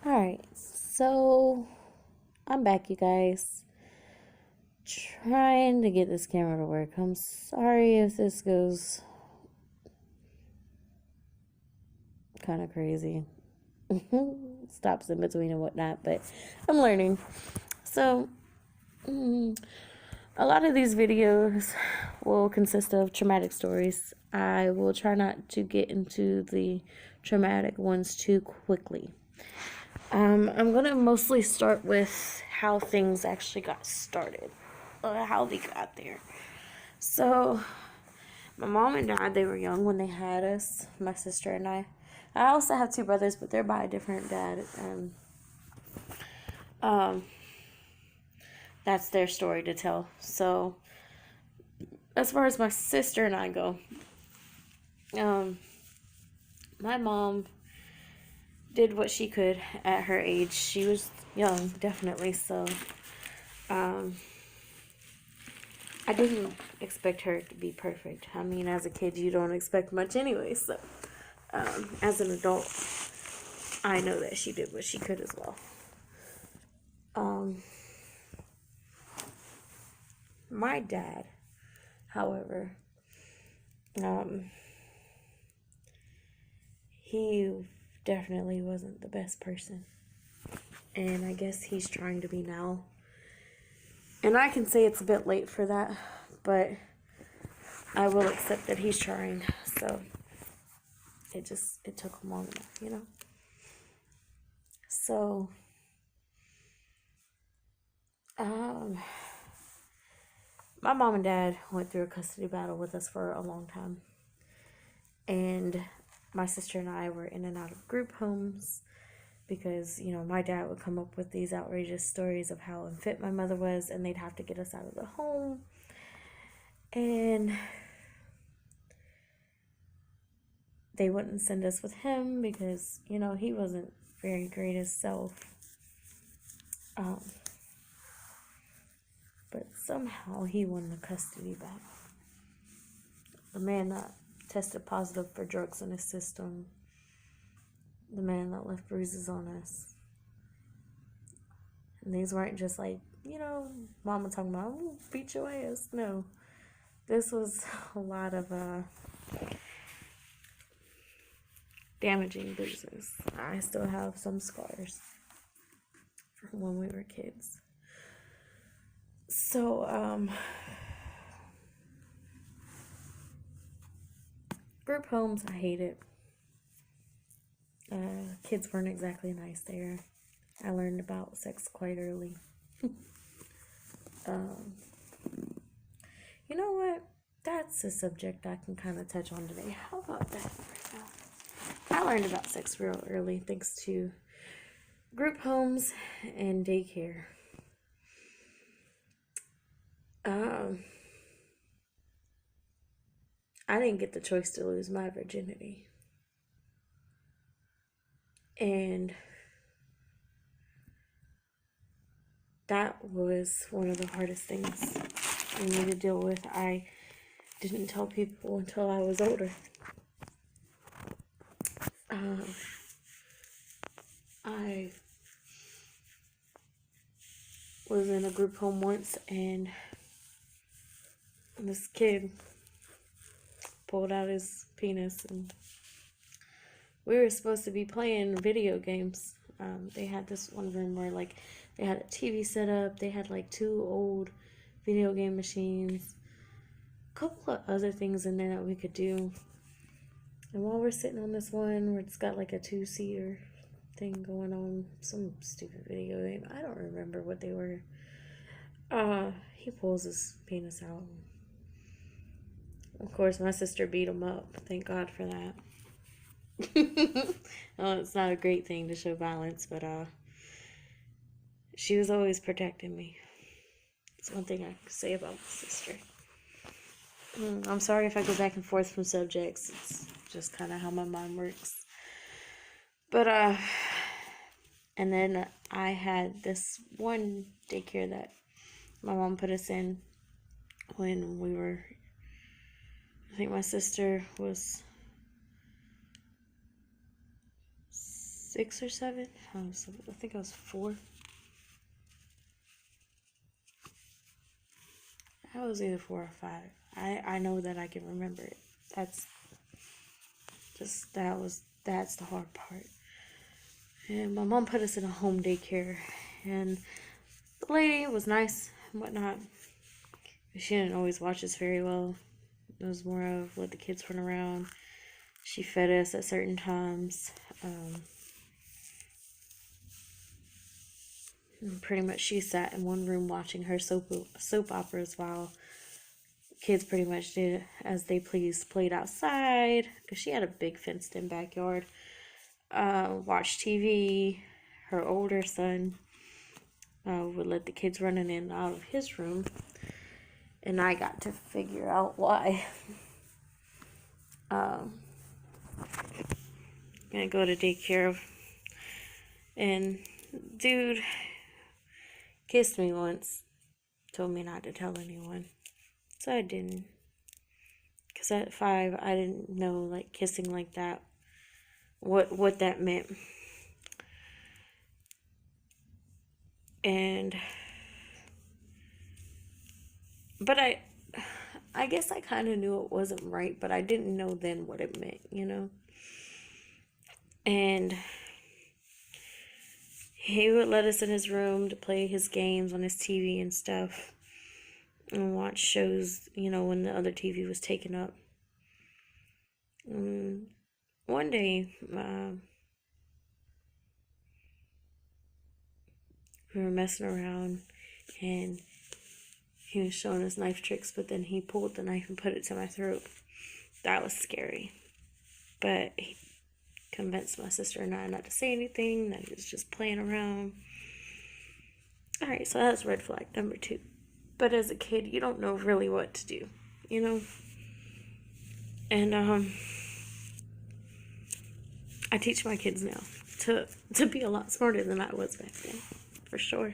Alright, so I'm back, you guys. Trying to get this camera to work. I'm sorry if this goes kind of crazy. Stops in between and whatnot, but I'm learning. So, a lot of these videos will consist of traumatic stories. I will try not to get into the traumatic ones too quickly. I'm gonna mostly start with how things actually got started, how they got there. So, my mom and dad, they were young when they had us, my sister and I. I also have two brothers, but they're by a different dad, and um, that's their story to tell. So, as far as my sister and I go, um, my mom did what she could at her age. She was young, definitely. So, um, I didn't expect her to be perfect. I mean, as a kid, you don't expect much anyway. So, as an adult, I know that she did what she could as well. My dad, however, um, he definitely wasn't the best person. And I guess he's trying to be now. And I can say it's a bit late for that, but I will accept that he's trying. So it took him long enough. So, um, my mom and dad went through a custody battle with us for a long time. And my sister and I were in and out of group homes because, my dad would come up with these outrageous stories of how unfit my mother was, and they'd have to get us out of the home. And they wouldn't send us with him because, he wasn't very great himself. But somehow he won the custody battle. The man that tested positive for drugs in his system, the man that left bruises on us. And these weren't just like, mama talking about, oh, beat your ass. No. This was a lot of damaging bruises. I still have some scars from when we were kids. So, group homes, I hate it. Kids weren't exactly nice there. I learned about sex quite early. You know what? That's a subject I can kind of touch on today. How about that right now? I learned about sex real early thanks to group homes and daycare. I didn't get the choice to lose my virginity. And that was one of the hardest things for me to deal with. I didn't tell people until I was older. I was in a group home once, and this kid pulled out his penis, and we were supposed to be playing video games. They had this one room where they had a TV set up, they had two old video game machines, a couple of other things in there that we could do. And while we're sitting on this one where it's got a 2-seater thing going on, some stupid video game, I don't remember what they were. He pulls his penis out. Of course, my sister beat him up. Thank God for that. Well, it's not a great thing to show violence, but she was always protecting me. It's one thing I can say about my sister. I'm sorry if I go back and forth from subjects. It's just kind of how my mind works. But and then I had this one daycare that my mom put us in when we were, I think my sister was 6 or 7. I think I was 4. I was either 4 or 5. I know that I can remember it. That's the hard part. And my mom put us in a home daycare, and the lady was nice and whatnot. She didn't always watch us very well. It was more of let the kids run around. She fed us at certain times. And pretty much she sat in one room watching her soap operas while kids pretty much did as they pleased. Played outside because she had a big fenced-in backyard. Watched TV. Her older son would let the kids run in and out of his room. And I got to figure out why. Gonna go to daycare, and dude kissed me once, told me not to tell anyone, so I didn't, because at 5 I didn't know like kissing like that, what that meant. But I guess I kind of knew it wasn't right, but I didn't know then what it meant, and he would let us in his room to play his games on his TV and stuff, and watch shows, when the other TV was taken up. One day, we were messing around, and he was showing us knife tricks, but then he pulled the knife and put it to my throat. That was scary. But he convinced my sister and I not to say anything, that he was just playing around. Alright, so that's red flag number 2. But as a kid, you don't know really what to do, And I teach my kids now to be a lot smarter than I was back then, for sure.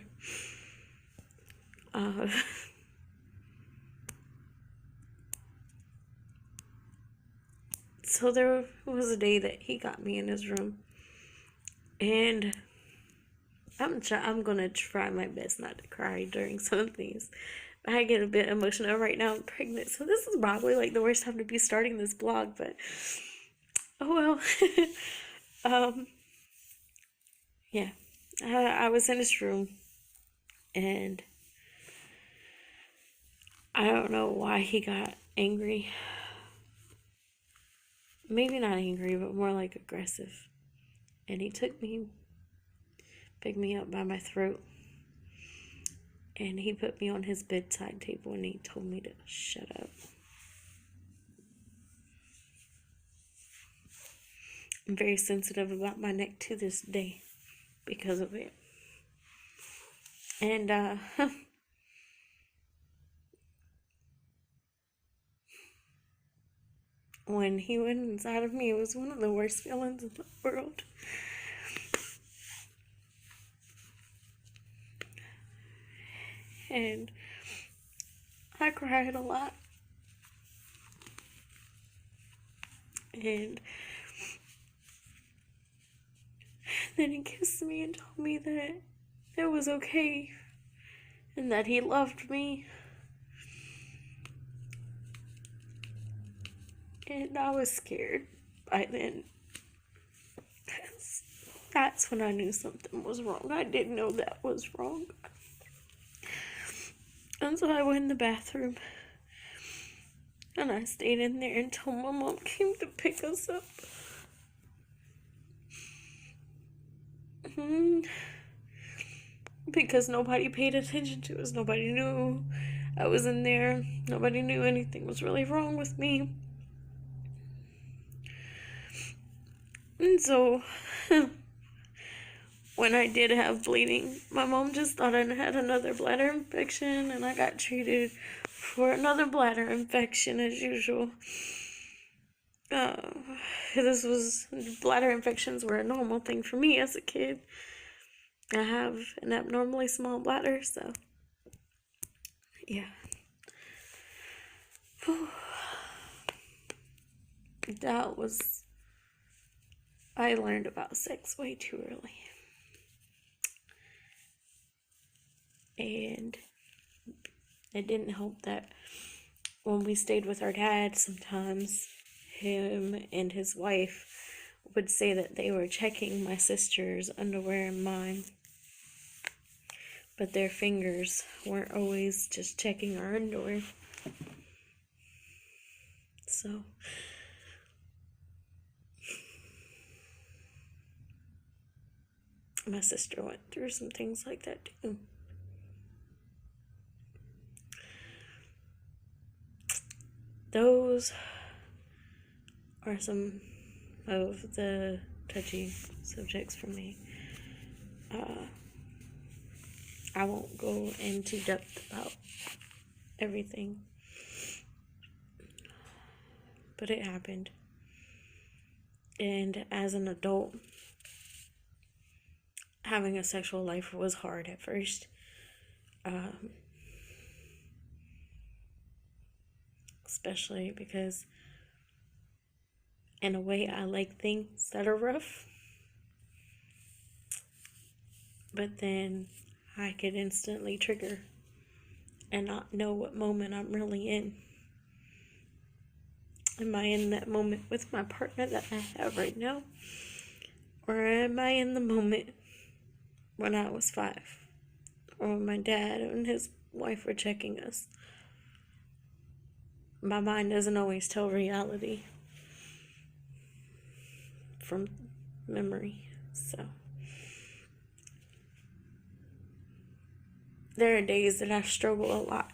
So there was a day that he got me in his room, and I'm gonna try my best not to cry during some of these. I get a bit emotional right now. I'm pregnant, so this is probably like the worst time to be starting this blog, but oh well. Yeah, I was in his room, and I don't know why he got angry. Maybe not angry, but more like aggressive. And he picked me up by my throat, and he put me on his bedside table, and he told me to shut up. I'm very sensitive about my neck to this day because of it. And when he went inside of me, it was one of the worst feelings in the world. And I cried a lot. And then he kissed me and told me that it was okay and that he loved me. And I was scared by then. That's when I knew something was wrong. I didn't know that was wrong. And so I went in the bathroom, and I stayed in there until my mom came to pick us up. Because nobody paid attention to us. Nobody knew I was in there. Nobody knew anything was really wrong with me. And so when I did have bleeding, my mom just thought I had another bladder infection, and I got treated for another bladder infection as usual. Bladder infections were a normal thing for me as a kid. I have an abnormally small bladder, so yeah. That was I learned about sex way too early. And it didn't help that when we stayed with our dad, sometimes him and his wife would say that they were checking my sister's underwear and mine, but their fingers weren't always just checking our underwear. So my sister went through some things like that too. Those are some of the touchy subjects for me. I won't go into depth about everything, but it happened. And as an adult, having a sexual life was hard at first. Especially because, in a way, I like things that are rough. But then I could instantly trigger and not know what moment I'm really in. Am I in that moment with my partner that I have right now? Or am I in the moment when I was 5? Or when my dad and his wife were checking us? My mind doesn't always tell reality from memory, so there are days that I struggle a lot.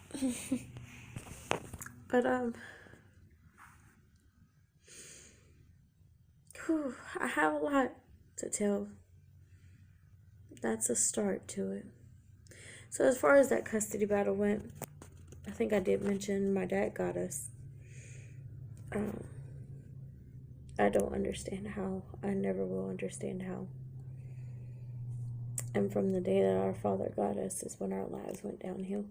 But I have a lot to tell. That's a start to it. So as far as that custody battle went, I think I did mention my dad got us. I don't understand how. I never will understand how. And from the day that our father got us is when our lives went downhill.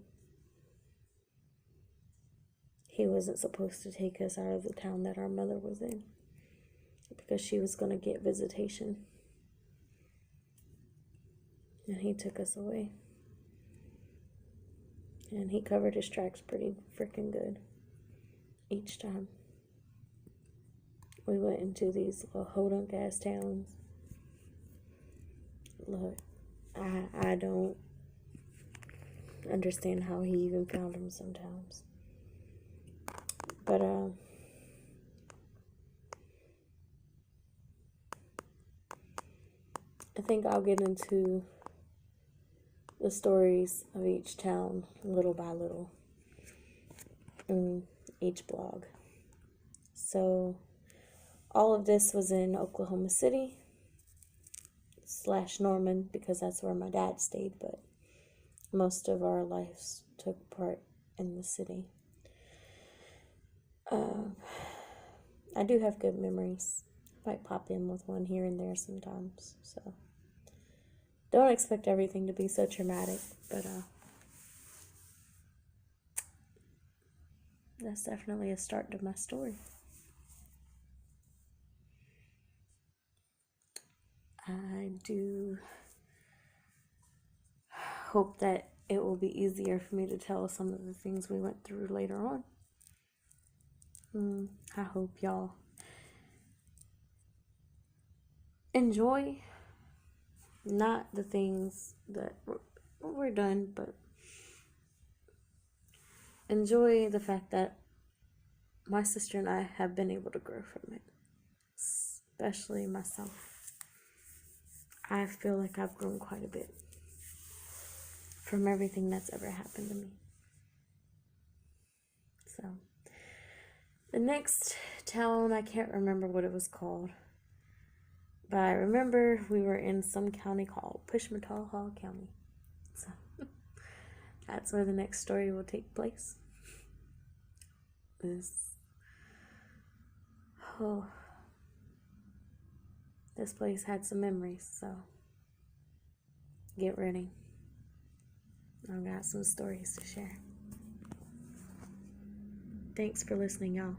He wasn't supposed to take us out of the town that our mother was in because she was going to get visitation. And he took us away. And he covered his tracks pretty freaking good each time. We went into these little hodunk ass towns. Look, I don't understand how he even found them sometimes. But I think I'll get into the stories of each town little by little in each blog. So all of this was in Oklahoma City / Norman because that's where my dad stayed, but most of our lives took part in the city. I do have good memories. I might pop in with one here and there sometimes, so don't expect everything to be so traumatic, but that's definitely a start to my story. I do hope that it will be easier for me to tell some of the things we went through later on. I hope y'all enjoy not the things that we're done, but enjoy the fact that my sister and I have been able to grow from it, especially myself. I feel like I've grown quite a bit from everything that's ever happened to me. So the next town, I can't remember what it was called, but I remember we were in some county called Pushmataha County. So that's where the next story will take place. This place had some memories, so get ready. I've got some stories to share. Thanks for listening, y'all.